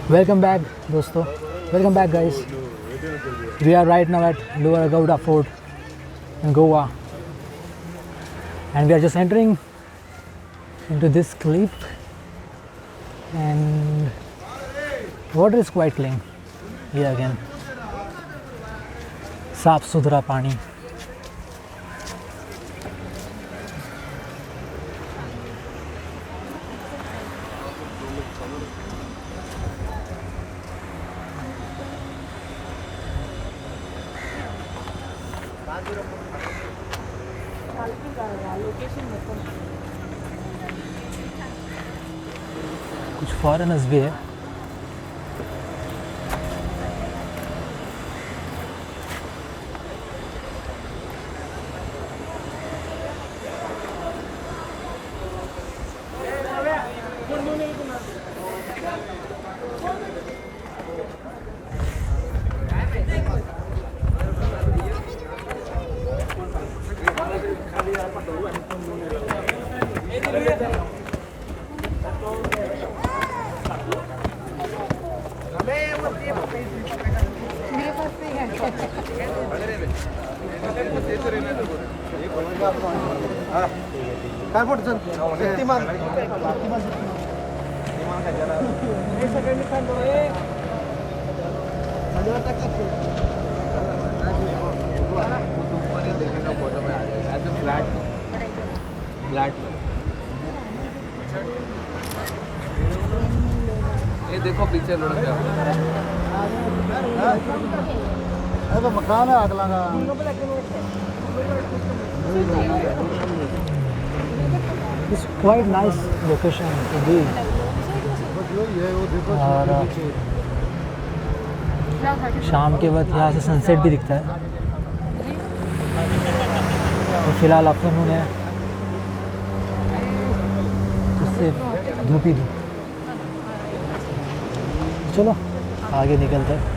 Welcome back, dosto. Welcome back, guys. We are right now at Lower Agauda Fort in Goa, and we are just entering into this cliff, and water is quite clean here again. साफ सुथरा पानी. कुछ foreigners भी है. ये देखो पीछे लड़का तो मकान है अगला का. It's quite nice location to be. और शाम के वक्त यहाँ से सनसेट भी दिखता है. तो फिलहाल आफ्टरनून है, उससे धूप ही धूप. चलो आगे निकलते हैं.